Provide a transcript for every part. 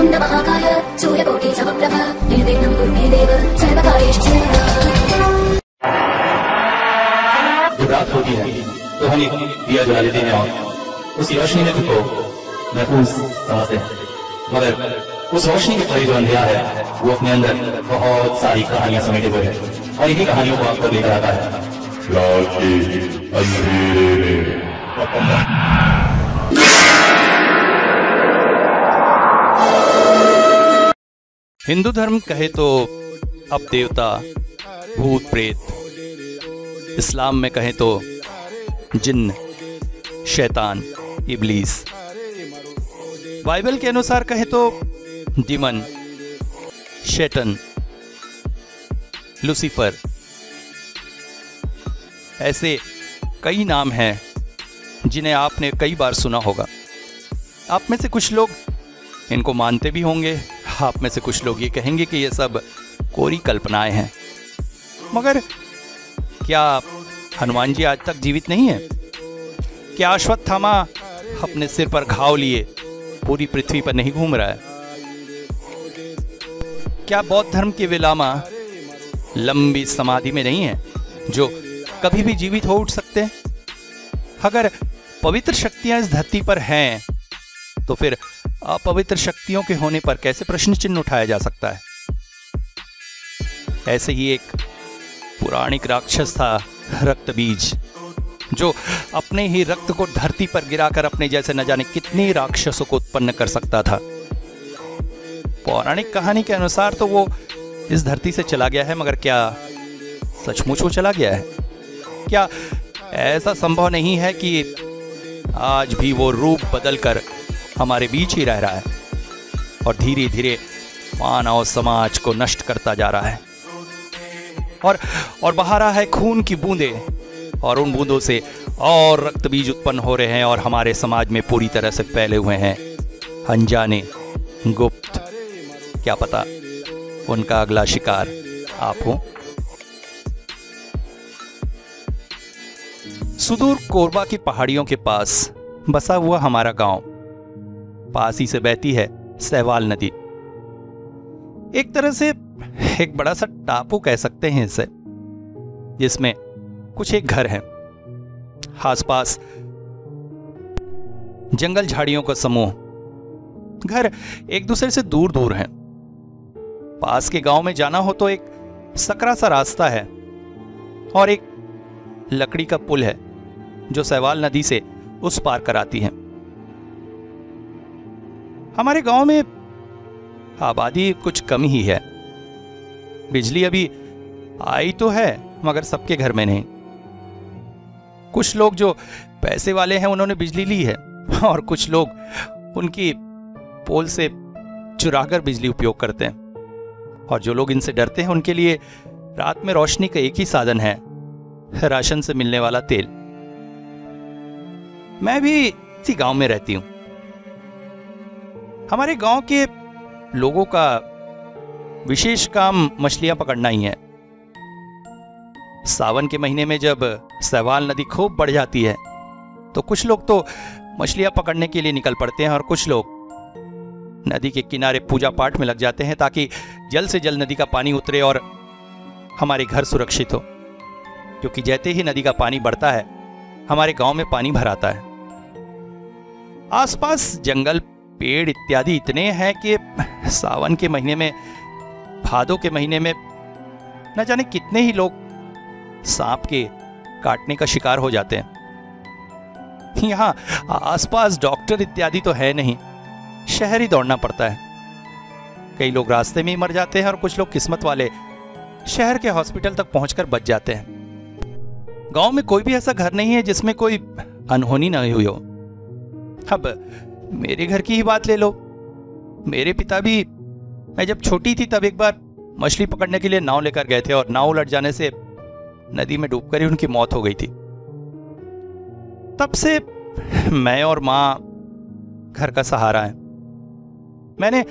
वक्रतुण्ड महाकाय सूर्यकोटि समप्रभ निर्विघ्नं कुरु मे देव सर्वकार्येषु सर्वदा। जब रात होती है तो हम एक दिया जला लेते हैं और उसी रोशनी में खुद को महफूज समझते हैं, मगर उस रोशनी के परे जो अंधेरा है वो अपने अंदर बहुत सारी कहानियां समेटे हुए है और इन्हीं कहानियों को आपको लेकर आता है रात के अंधेरे में। हिंदू धर्म कहे तो अब देवता, भूत प्रेत, इस्लाम में कहें तो जिन्न, शैतान, इब्लीस, बाइबल के अनुसार कहें तो डीमन, शैतान, लूसीफर, ऐसे कई नाम हैं जिन्हें आपने कई बार सुना होगा। आप में से कुछ लोग इनको मानते भी होंगे, आप में से कुछ लोग ये कहेंगे कि ये सब कोरी कल्पनाएं हैं। मगर क्या हनुमान जी आज तक जीवित नहीं है? क्या अश्वत्थामा अपने सिर पर घाव लिए पूरी पृथ्वी पर नहीं घूम रहा है? क्या बौद्ध धर्म के विलामा लंबी समाधि में नहीं है जो कभी भी जीवित हो उठ सकते हैं? अगर पवित्र शक्तियां इस धरती पर हैं तो फिर अपवित्र शक्तियों के होने पर कैसे प्रश्न चिन्ह उठाया जा सकता है? ऐसे ही एक पौराणिक राक्षस था रक्तबीज, जो अपने ही रक्त को धरती पर गिराकर अपने जैसे न जाने कितने राक्षसों को उत्पन्न कर सकता था। पौराणिक कहानी के अनुसार तो वो इस धरती से चला गया है, मगर क्या सचमुच वो चला गया है? क्या ऐसा संभव नहीं है कि आज भी वो रूप बदलकर हमारे बीच ही रह रहा है और धीरे धीरे मानव समाज को नष्ट करता जा रहा है और बहा रहा है खून की बूंदें, और उन बूंदों से और रक्त बीज उत्पन्न हो रहे हैं और हमारे समाज में पूरी तरह से फैले हुए हैं अनजाने, गुप्त। क्या पता उनका अगला शिकार आप हो। सुदूर कोरबा की पहाड़ियों के पास बसा हुआ हमारा गांव, पास ही से बहती है सहवाल नदी। एक तरह से एक बड़ा सा टापू कह सकते हैं इसे, जिसमें कुछ एक घर हैं, आसपास जंगल झाड़ियों का समूह। घर एक दूसरे से दूर दूर हैं। पास के गांव में जाना हो तो एक सकरा सा रास्ता है और एक लकड़ी का पुल है जो सहवाल नदी से उस पार कराती है। हमारे गांव में आबादी कुछ कम ही है। बिजली अभी आई तो है, मगर सबके घर में नहीं। कुछ लोग जो पैसे वाले हैं उन्होंने बिजली ली है, और कुछ लोग उनकी पोल से चुराकर बिजली उपयोग करते हैं। और जो लोग इनसे डरते हैं उनके लिए रात में रोशनी का एक ही साधन है, राशन से मिलने वाला तेल। मैं भी इसी गांव में रहती हूं। हमारे गांव के लोगों का विशेष काम मछलियां पकड़ना ही है। सावन के महीने में जब सहवाल नदी खूब बढ़ जाती है तो कुछ लोग तो मछलियां पकड़ने के लिए निकल पड़ते हैं और कुछ लोग नदी के किनारे पूजा पाठ में लग जाते हैं ताकि जल्द से जल्द नदी का पानी उतरे और हमारे घर सुरक्षित हो। क्योंकि जैसे ही नदी का पानी बढ़ता है हमारे गांव में पानी भर आता है। आसपास जंगल, पेड़ इत्यादि इतने हैं कि सावन के महीने में, भादों के महीने में न जाने कितने ही लोग सांप के काटने का शिकार हो जाते हैं। यहाँ आसपास डॉक्टर इत्यादि तो है नहीं, शहर ही दौड़ना पड़ता है। कई लोग रास्ते में ही मर जाते हैं और कुछ लोग किस्मत वाले शहर के हॉस्पिटल तक पहुंचकर बच जाते हैं। गांव में कोई भी ऐसा घर नहीं है जिसमें कोई अनहोनी न हुई हो। अब मेरे घर की ही बात ले लो। मेरे पिता भी, मैं जब छोटी थी तब एक बार मछली पकड़ने के लिए नाव लेकर गए थे और नाव उलट जाने से नदी में डूबकर ही उनकी मौत हो गई थी। तब से मैं और माँ घर का सहारा है। मैंने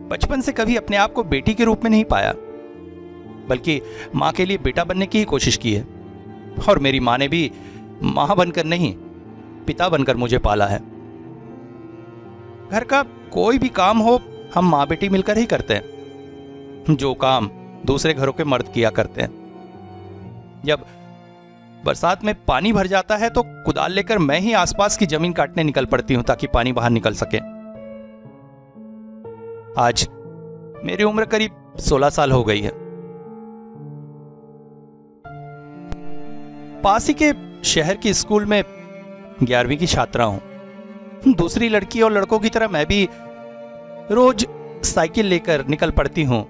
बचपन से कभी अपने आप को बेटी के रूप में नहीं पाया, बल्कि माँ के लिए बेटा बनने की ही कोशिश की है। और मेरी माँ ने भी माँ बनकर नहीं, पिता बनकर मुझे पाला है। घर का कोई भी काम हो हम माँ बेटी मिलकर ही करते हैं, जो काम दूसरे घरों के मर्द किया करते हैं। जब बरसात में पानी भर जाता है तो कुदाल लेकर मैं ही आसपास की जमीन काटने निकल पड़ती हूं ताकि पानी बाहर निकल सके। आज मेरी उम्र करीब 16 साल हो गई है। पास ही के शहर के स्कूल में 11वीं की छात्रा हूं। दूसरी लड़की और लड़कों की तरह मैं भी रोज साइकिल लेकर निकल पड़ती हूं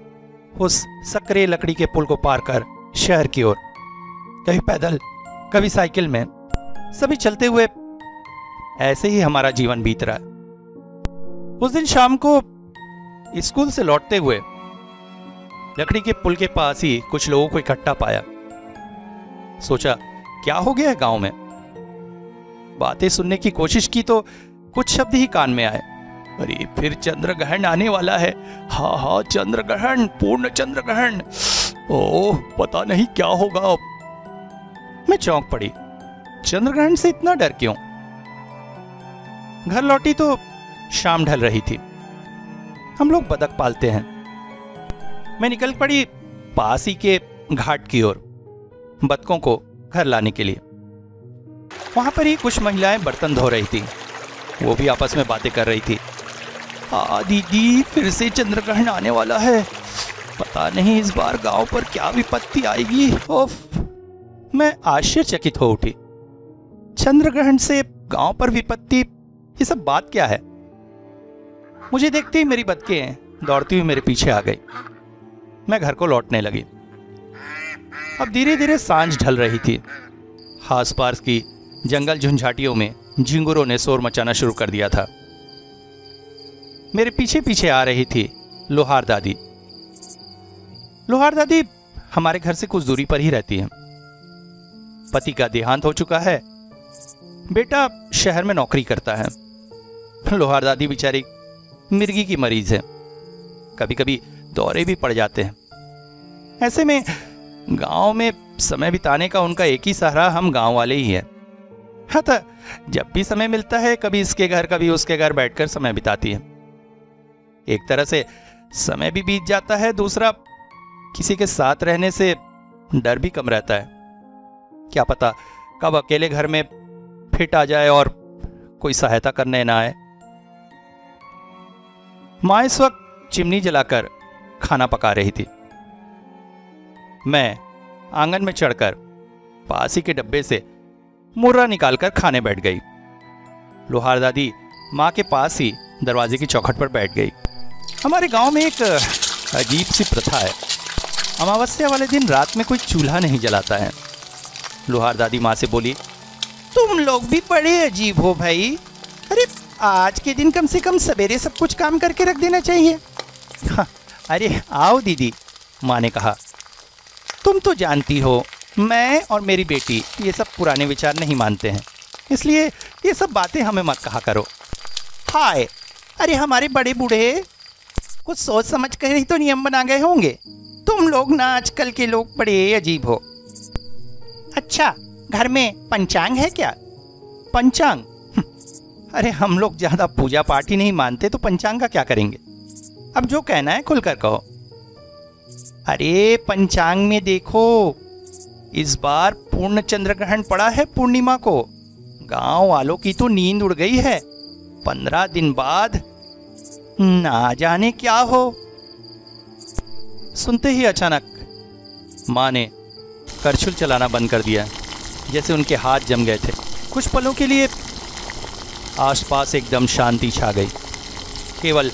उस सकरे लकड़ी के पुल को पार कर शहर की ओर, कभी पैदल कभी साइकिल में, सभी चलते हुए ऐसे ही हमारा जीवन बीत रहा है। उस दिन शाम को स्कूल से लौटते हुए लकड़ी के पुल के पास ही कुछ लोगों को इकट्ठा पाया। सोचा क्या हो गया है गांव में। बातें सुनने की कोशिश की तो कुछ शब्द ही कान में आए। अरे फिर चंद्रग्रहण आने वाला है। हाँ चंद्रग्रहण, पूर्ण चंद्रग्रहण। ओह पता नहीं क्या होगा अब। मैं चौंक पड़ी, चंद्रग्रहण से इतना डर क्यों। घर लौटी तो शाम ढल रही थी। हम लोग बतख पालते हैं। मैं निकल पड़ी पास ही के घाट की ओर बतखों को घर लाने के लिए। वहां पर ही कुछ महिलाएं बर्तन धो रही थी, वो भी आपस में बातें कर रही थी। दीदी फिर से चंद्रग्रहण आने वाला है, पता नहीं इस बार गांव पर क्या विपत्ति आएगी। ओफ, मैं आश्चर्यचकित हो उठी। चंद्रग्रहण से गांव पर विपत्ति, ये सब बात क्या है। मुझे देखते ही मेरी बतखें दौड़ती हुई मेरे पीछे आ गई। मैं घर को लौटने लगी। अब धीरे धीरे सांझ ढल रही थी। आसपास की जंगल झुंझाटियों में झिंगुरों ने शोर मचाना शुरू कर दिया था। मेरे पीछे पीछे आ रही थी लोहार दादी। लोहार दादी हमारे घर से कुछ दूरी पर ही रहती है। पति का देहांत हो चुका है, बेटा शहर में नौकरी करता है। लोहार दादी बेचारी मिर्गी की मरीज है, कभी कभी दौरे भी पड़ जाते हैं। ऐसे में गांव में समय बिताने का उनका एक ही सहारा हम गांव वाले ही हैं। हाँ तो जब भी समय मिलता है कभी इसके घर कभी उसके घर बैठकर समय बिताती है। एक तरह से समय भी बीत जाता है, दूसरा किसी के साथ रहने से डर भी कम रहता है। क्या पता कब अकेले घर में फिट आ जाए और कोई सहायता करने ना आए। मां इस वक्त चिमनी जलाकर खाना पका रही थी। मैं आंगन में चढ़कर पास ही के डब्बे से मुर्रा निकालकर खाने बैठ गई। लोहार दादी मां के पास ही दरवाजे की चौखट पर बैठ गई। हमारे गांव में एक अजीब सी प्रथा है, अमावस्या वाले दिन रात में कोई चूल्हा नहीं जलाता है। लोहार दादी माँ से बोली, तुम लोग भी बड़े अजीब हो भाई। अरे आज के दिन कम से कम सवेरे सब कुछ काम करके रख देना चाहिए। हाँ, अरे आओ दीदी, माँ ने कहा। तुम तो जानती हो मैं और मेरी बेटी ये सब पुराने विचार नहीं मानते हैं, इसलिए ये सब बातें हमें मत कहा करो। हाय, अरे हमारे बड़े बूढ़े कुछ सोच समझ कर ही तो नियम बना गए होंगे। तुम लोग ना आजकल के लोग बड़े अजीब हो। अच्छा, घर में पंचांग है क्या? पंचांग? अरे हम लोग ज्यादा पूजा पाठ ही नहीं मानते तो पंचांग का क्या करेंगे। अब जो कहना है खुलकर कहो। अरे पंचांग में देखो, इस बार पूर्ण चंद्रग्रहण पड़ा है पूर्णिमा को। गांव वालों की तो नींद उड़ गई है। 15 दिन बाद ना जाने क्या हो। सुनते ही अचानक माँ ने करछुल चलाना बंद कर दिया, जैसे उनके हाथ जम गए थे। कुछ पलों के लिए आसपास एकदम शांति छा गई। केवल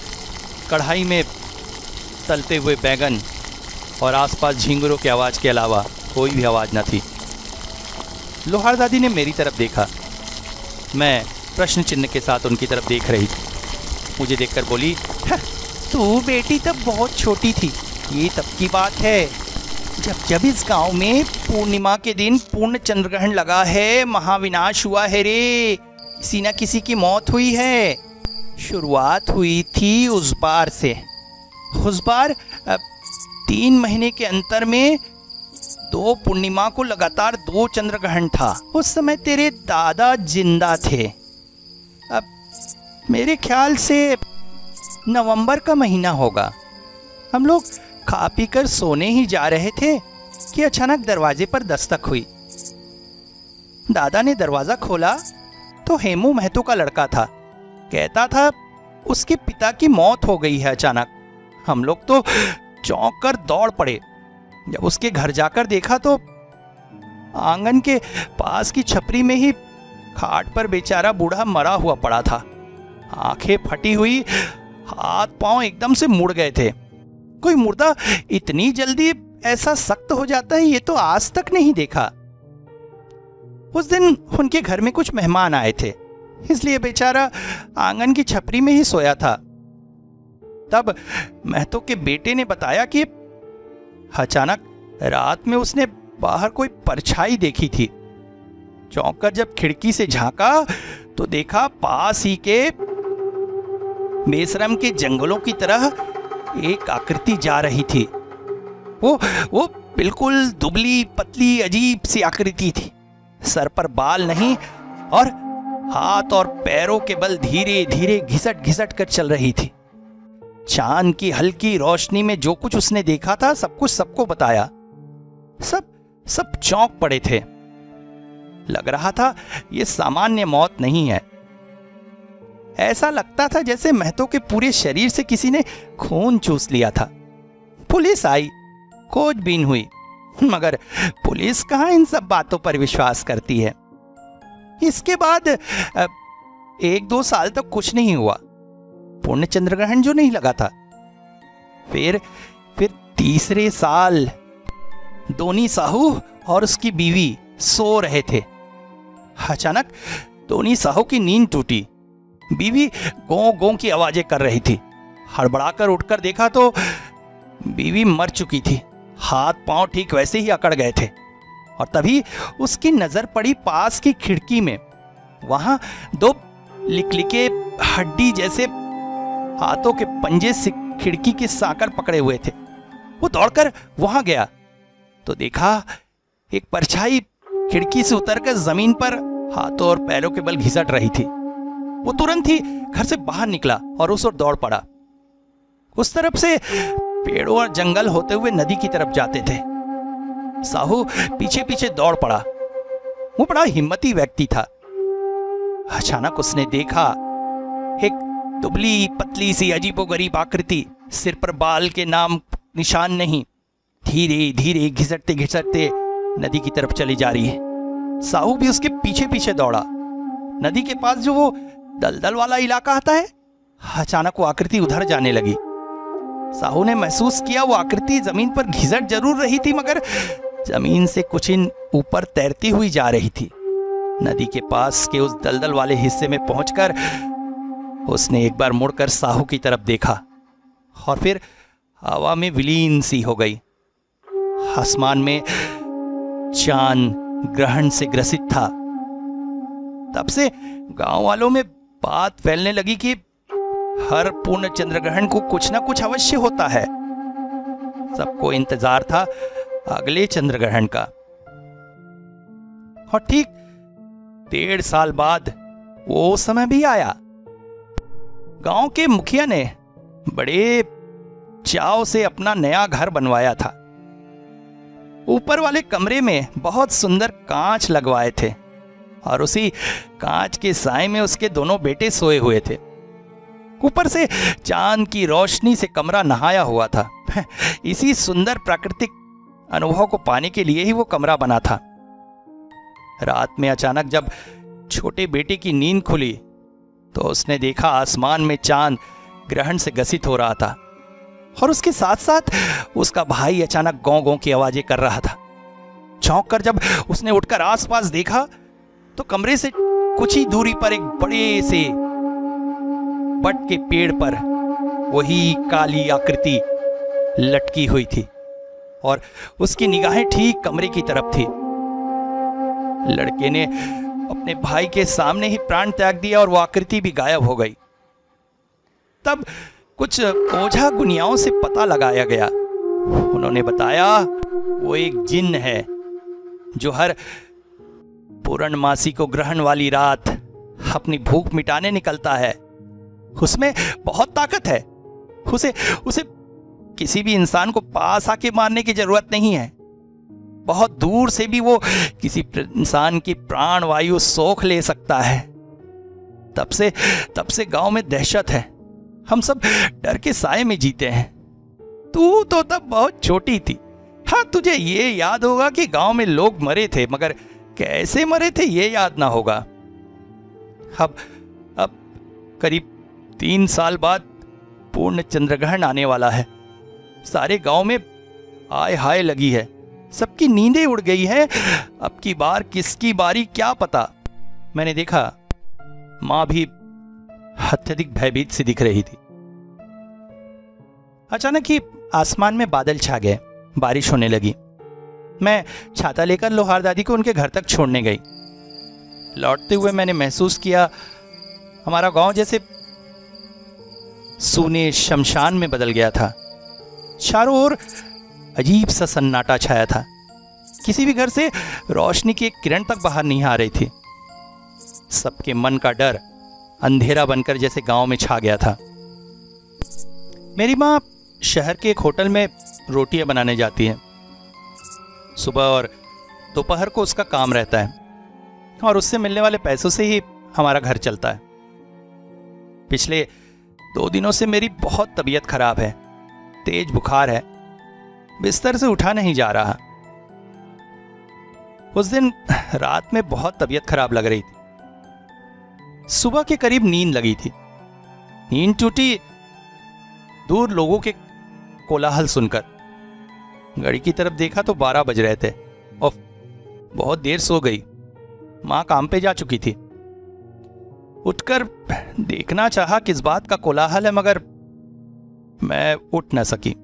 कढ़ाई में तलते हुए बैंगन और आसपास झींगुरों की आवाज़ के अलावा कोई भी आवाज़ न थी। लोहार दादी ने मेरी तरफ देखा। मैं प्रश्न चिन्ह के साथ उनकी तरफ देख रही थी। मुझे देखकर बोली, तू बेटी तब बहुत छोटी थी, ये तब की बात है जब इस गांव में पूर्णिमा के दिन पूर्ण चंद्रग्रहण लगा है। महाविनाश हुआ है रे, किसी न किसी की मौत हुई है। शुरुआत हुई थी उस बार से। उस बार 3 महीने के अंतर में 2 पूर्णिमा को लगातार 2 चंद्रग्रहण था। उस समय तेरे दादा जिंदा थे। अब मेरे ख्याल से नवंबर का महीना होगा। हम लोग खा पी कर सोने ही जा रहे थे कि अचानक दरवाजे पर दस्तक हुई। दादा ने दरवाजा खोला तो हेमू महतो का लड़का था। कहता था उसके पिता की मौत हो गई है अचानक। हम लोग तो चौंक कर दौड़ पड़े। जब उसके घर जाकर देखा तो आंगन के पास की छपरी में ही खाट पर बेचारा बूढ़ा मरा हुआ पड़ा था। आंखें फटी हुई, हाथ पांव एकदम से मुड़ गए थे। कोई मुर्दा इतनी जल्दी ऐसा सख्त हो जाता है, ये तो आज तक नहीं देखा। उस दिन उनके घर में कुछ मेहमान आए थे, इसलिए बेचारा आंगन की छपरी में ही सोया था। तब महतो के बेटे ने बताया कि अचानक रात में उसने बाहर कोई परछाई देखी थी। चौंक कर जब खिड़की से झांका तो देखा पास ही के बेशरम के जंगलों की तरह एक आकृति जा रही थी। वो बिल्कुल दुबली पतली अजीब सी आकृति थी। सर पर बाल नहीं और हाथ और पैरों के बल धीरे धीरे घिसट घिसट कर चल रही थी। चांद की हल्की रोशनी में जो कुछ उसने देखा था सब कुछ सबको बताया। सब चौंक पड़े थे। लग रहा था ये सामान्य मौत नहीं है। ऐसा लगता था जैसे महतो के पूरे शरीर से किसी ने खून चूस लिया था। पुलिस आई, खोजबीन हुई, मगर पुलिस कहां इन सब बातों पर विश्वास करती है। इसके बाद 1-2 साल तक कुछ नहीं हुआ। पूर्ण चंद्रग्रहण जो नहीं लगा था। फिर तीसरे साल दोनी साहू और उसकी बीवी सो रहे थे। अचानक दोनी साहू की नींद टूटी। बीवी गौ गौ की आवाजें कर रही थी। हड़बड़ाकर उठकर देखा तो बीवी मर चुकी थी। हाथ पांव ठीक वैसे ही अकड़ गए थे। और तभी उसकी नजर पड़ी पास की खिड़की में। वहां 2 लिकलिके हड्डी जैसे हाथों के पंजे से खिड़की के साकर पकड़े हुए थे। वो दौड़कर वहां गया तो देखा एक परछाई खिड़की से उतरकर जमीन पर हाथों और पैरों के बल घिसट रही थी। वो तुरंत ही घर से बाहर निकला और उस ओर दौड़ पड़ा। उस तरफ से पेड़ों और जंगल होते हुए नदी की तरफ जाते थे। साहू पीछे पीछे दौड़ पड़ा। वो बड़ा हिम्मती व्यक्ति था। अचानक उसने देखा एक दुबली पतली सी अजीबोगरीब आकृति, सिर पर बाल के नाम निशान नहीं, धीरे धीरे घिसटते घिसटते नदी की तरफ चली जा रही है। साहू भी उसके पीछे पीछे दौड़ा। नदी के पास जो वो दलदल वाला इलाका आता है, अचानक वो आकृति उधर जाने लगी। साहू ने महसूस किया वो आकृति जमीन पर घिसट जरूर रही थी, मगर जमीन से कुछ इन ऊपर तैरती हुई जा रही थी। नदी के पास के उस दलदल वाले हिस्से में पहुंचकर उसने एक बार मुड़कर साहू की तरफ देखा और फिर हवा में विलीन सी हो गई। आसमान में चांद ग्रहण से ग्रसित था। तब से गांव वालों में बात फैलने लगी कि हर पूर्ण चंद्रग्रहण को कुछ ना कुछ अवश्य होता है। सबको इंतजार था अगले चंद्रग्रहण का। और ठीक 1.5 साल बाद वो समय भी आया। गांव के मुखिया ने बड़े चाव से अपना नया घर बनवाया था। ऊपर वाले कमरे में बहुत सुंदर कांच लगवाए थे और उसी कांच के साए में उसके दोनों बेटे सोए हुए थे। ऊपर से चांद की रोशनी से कमरा नहाया हुआ था। इसी सुंदर प्राकृतिक अनुभव को पाने के लिए ही वो कमरा बना था। रात में अचानक जब छोटे बेटे की नींद खुली तो उसने देखा आसमान में चांद ग्रहण से ग्रसित हो रहा था और उसके साथ साथ उसका भाई अचानक गौ गौ की आवाजें कर रहा था। चौंक कर जब उसने उठकर आसपास देखा तो कमरे से कुछ ही दूरी पर एक बड़े से बट के पेड़ पर वही काली आकृति लटकी हुई थी और उसकी निगाहें ठीक कमरे की तरफ थी। लड़के ने अपने भाई के सामने ही प्राण त्याग दिया और वो आकृति भी गायब हो गई। तब कुछ ओझा गुनियाओं से पता लगाया गया। उन्होंने बताया वो एक जिन्न है जो हर पूर्णमासी को ग्रहण वाली रात अपनी भूख मिटाने निकलता है। उसमें बहुत ताकत है उसे उसे किसी भी इंसान को पास आके मारने की जरूरत नहीं है। बहुत दूर से भी वो किसी इंसान की प्राण वायु सोख ले सकता है। तब से गांव में दहशत है। हम सब डर के साए में जीते हैं। तू तो तब बहुत छोटी थी। हाँ, तुझे ये याद होगा कि गांव में लोग मरे थे, मगर कैसे मरे थे ये याद ना होगा। अब करीब 3 साल बाद पूर्ण चंद्रग्रहण आने वाला है। सारे गांव में आय हाय लगी है। सबकी नींदें उड़ गई है। अब की बार किसकी बारी क्या पता। मैंने देखा मां भी अत्यधिक भयभीत सी दिख रही थी। अचानक ही आसमान में बादल छा गए, बारिश होने लगी। मैं छाता लेकर लोहार दादी को उनके घर तक छोड़ने गई। लौटते हुए मैंने महसूस किया हमारा गांव जैसे सूने शमशान में बदल गया था। चारों ओर अजीब सा सन्नाटा छाया था। किसी भी घर से रोशनी की एक किरण तक बाहर नहीं आ रही थी। सबके मन का डर अंधेरा बनकर जैसे गांव में छा गया था। मेरी मां शहर के एक होटल में रोटियां बनाने जाती है। सुबह और दोपहर को उसका काम रहता है और उससे मिलने वाले पैसों से ही हमारा घर चलता है। पिछले 2 दिनों से मेरी बहुत तबीयत खराब है। तेज बुखार है। बिस्तर से उठा नहीं जा रहा। उस दिन रात में बहुत तबीयत खराब लग रही थी। सुबह के करीब नींद लगी थी। नींद टूटी दूर लोगों के कोलाहल सुनकर। घड़ी की तरफ देखा तो 12 बज रहे थे और बहुत देर सो गई। मां काम पे जा चुकी थी। उठकर देखना चाहा किस बात का कोलाहल है, मगर मैं उठ न सकी।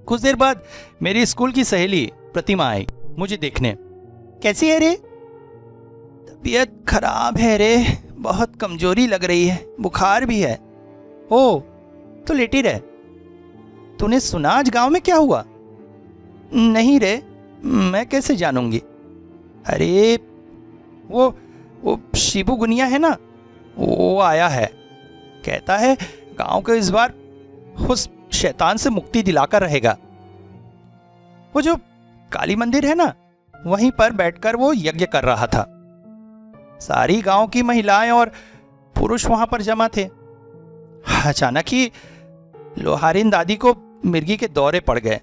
कुछ देर बाद मेरी स्कूल की सहेली प्रतिमा आई मुझे देखने। कैसी है रे? तबीयत खराब है रे, बहुत कमजोरी लग रही है, बुखार भी है। ओ, तो लेटी रह। तूने सुना आज गांव में क्या हुआ? नहीं रे, मैं कैसे जानूंगी? अरे वो शिबू गुनिया है ना, वो आया है। कहता है गांव को इस बार उस शैतान से मुक्ति दिलाकर रहेगा। वो जो काली मंदिर है ना, वहीं पर बैठकर वो यज्ञ कर रहा था। सारी गांव की महिलाएं और पुरुष वहां पर जमा थे। अचानक ही लोहारिन दादी को मिर्गी के दौरे पड़ गए।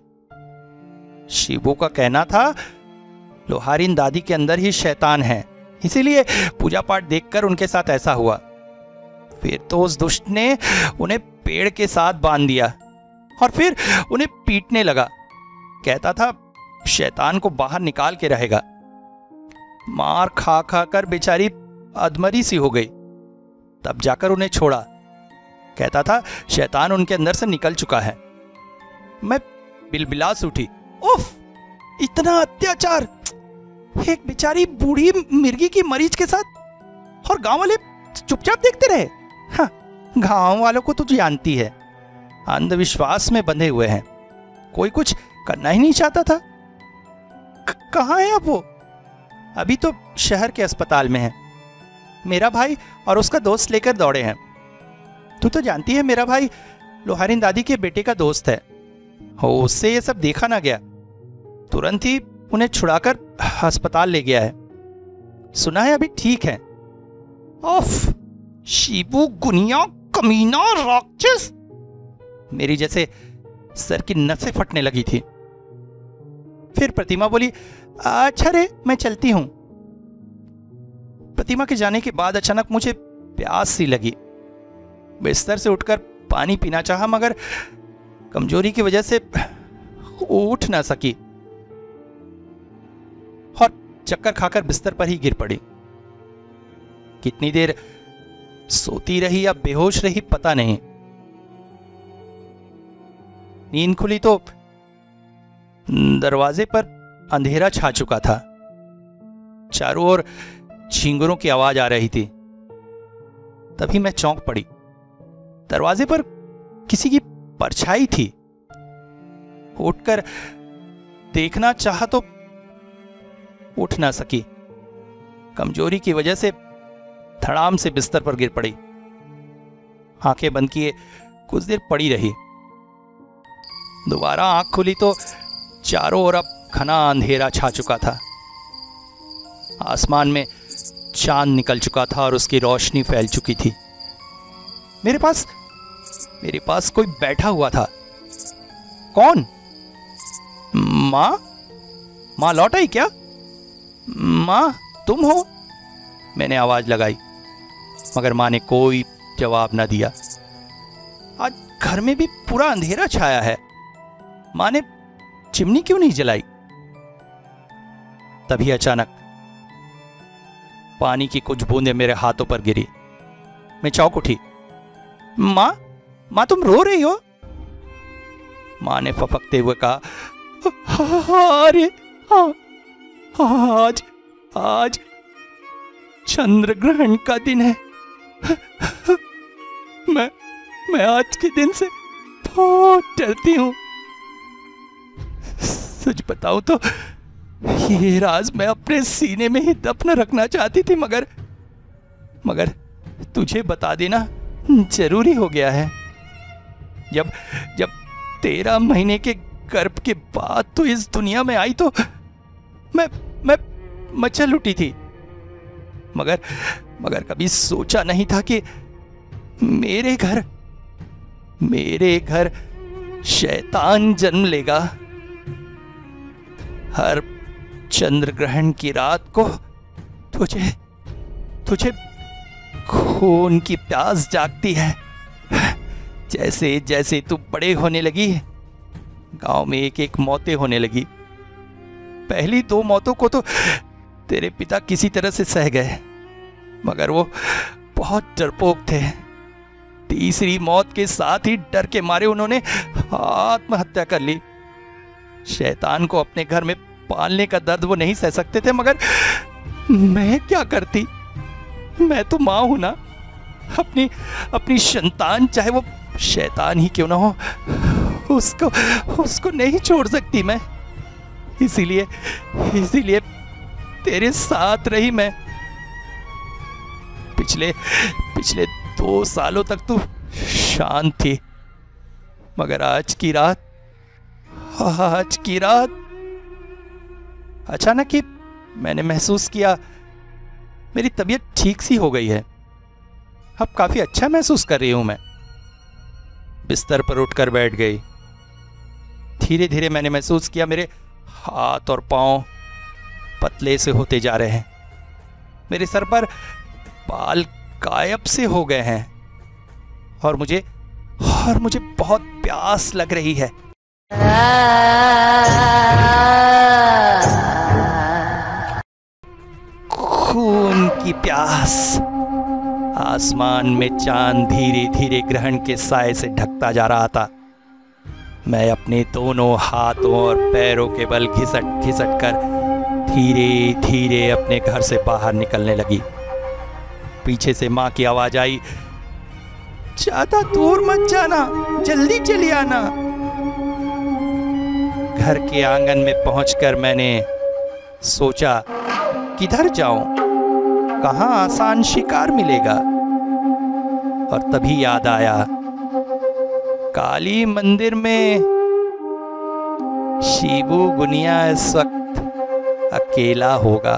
शिबू का कहना था लोहारिन दादी के अंदर ही शैतान है, इसीलिए पूजा पाठ देखकर उनके साथ ऐसा हुआ। फिर तो उस दुष्ट ने उन्हें पेड़ के साथ बांध दिया और फिर उन्हें पीटने लगा। कहता था शैतान को बाहर निकाल के रहेगा। मार खा खा कर बेचारी अधमरी सी हो गई। तब जाकर उन्हें छोड़ा। कहता था शैतान उनके अंदर से निकल चुका है। मैं बिलबिलास उठी। उफ, इतना अत्याचार एक बेचारी बूढ़ी मिर्गी की मरीज के साथ, और गांव वाले चुपचाप देखते रहे। हाँ, गांव वालों को तो जानती है, अंधविश्वास में बंधे हुए हैं। कोई कुछ करना ही नहीं चाहता था। कहाँ है अब वो? अभी तो शहर के अस्पताल में है। मेरा भाई और उसका दोस्त लेकर दौड़े हैं। तू तो जानती है मेरा भाई लोहारिन दादी के बेटे का दोस्त है। उससे ये सब देखा ना गया। तुरंत ही उन्हें छुड़ाकर अस्पताल ले गया है। सुना है अभी ठीक है। ओफ, शिबू गुनिया कमीना राक्षस। मेरी जैसे सर की नसें फटने लगी थी। फिर प्रतिमा बोली, अच्छा रे, मैं चलती हूं। प्रतिमा के जाने के बाद अचानक मुझे प्यास सी लगी। बिस्तर से उठकर पानी पीना चाहा, मगर कमजोरी की वजह से उठ ना सकी और चक्कर खाकर बिस्तर पर ही गिर पड़ी। कितनी देर सोती रही या बेहोश रही पता नहीं। नींद खुली तो दरवाजे पर अंधेरा छा चुका था। चारों ओर झींगुरों की आवाज आ रही थी। तभी मैं चौंक पड़ी। दरवाजे पर किसी की परछाई थी। उठकर देखना चाहा तो उठ ना सकी। कमजोरी की वजह से धड़ाम से बिस्तर पर गिर पड़ी। आंखें बंद किए कुछ देर पड़ी रही। दोबारा आंख खुली तो चारों ओर अब घना अंधेरा छा चुका था। आसमान में चांद निकल चुका था और उसकी रोशनी फैल चुकी थी। मेरे पास कोई बैठा हुआ था। कौन? माँ? माँ लौट आई क्या? माँ तुम हो? मैंने आवाज लगाई, मगर माँ ने कोई जवाब न दिया। आज घर में भी पूरा अंधेरा छाया है। माँ ने चिमनी क्यों नहीं जलाई? तभी अचानक पानी की कुछ बूंदें मेरे हाथों पर गिरी। मैं चौंक उठी। माँ, माँ तुम रो रही हो? माँ ने फफकते हुए कहा, अरे हाँ, आज चंद्र ग्रहण का दिन है। मैं आज के दिन से बहुत डरती हूं। सच बताऊं तो ये राज मैं अपने सीने में ही दफन रखना चाहती थी, मगर तुझे बता देना जरूरी हो गया है। जब 13 महीने के गर्भ के बाद तो इस दुनिया में आई तो मैं मचल उठी थी, मगर कभी सोचा नहीं था कि मेरे घर शैतान जन्म लेगा। हर चंद्र ग्रहण की रात को तुझे खून की प्यास जागती है। जैसे जैसे तू बड़े होने लगी, गांव में एक एक मौतें होने लगी। पहली 2 मौतों को तो तेरे पिता किसी तरह से सह गए, मगर वो बहुत डरपोक थे। तीसरी मौत के साथ ही डर के मारे उन्होंने आत्महत्या कर ली। शैतान को अपने घर में पालने का दर्द वो नहीं सह सकते थे, मगर मैं क्या करती? मैं तो माँ हूं ना। अपनी संतान, चाहे वो शैतान ही क्यों ना हो, उसको नहीं छोड़ सकती मैं। इसीलिए तेरे साथ रही मैं। पिछले 2 सालों तक तू शांत थी, मगर आज की रात अचानक ही मैंने महसूस किया मेरी तबीयत ठीक सी हो गई है। अब काफी अच्छा महसूस कर रही हूं मैं। बिस्तर पर उठकर बैठ गई। धीरे धीरे मैंने महसूस किया मेरे हाथ और पांव पतले से होते जा रहे हैं। मेरे सर पर बाल गायब से हो गए हैं और मुझे बहुत प्यास लग रही है। खून की प्यास। आसमान में चांद धीरे धीरे ग्रहण के साए से ढकता जा रहा था। मैं अपने दोनों हाथों और पैरों के बल घिसट कर धीरे धीरे अपने घर से बाहर निकलने लगी। पीछे से माँ की आवाज आई, ज्यादा दूर मत जाना, जल्दी चली आना। घर के आंगन में पहुंचकर मैंने सोचा किधर जाऊं, कहां आसान शिकार मिलेगा। और तभी याद आया, काली मंदिर में शिबू गुनिया इस वक्त अकेला होगा।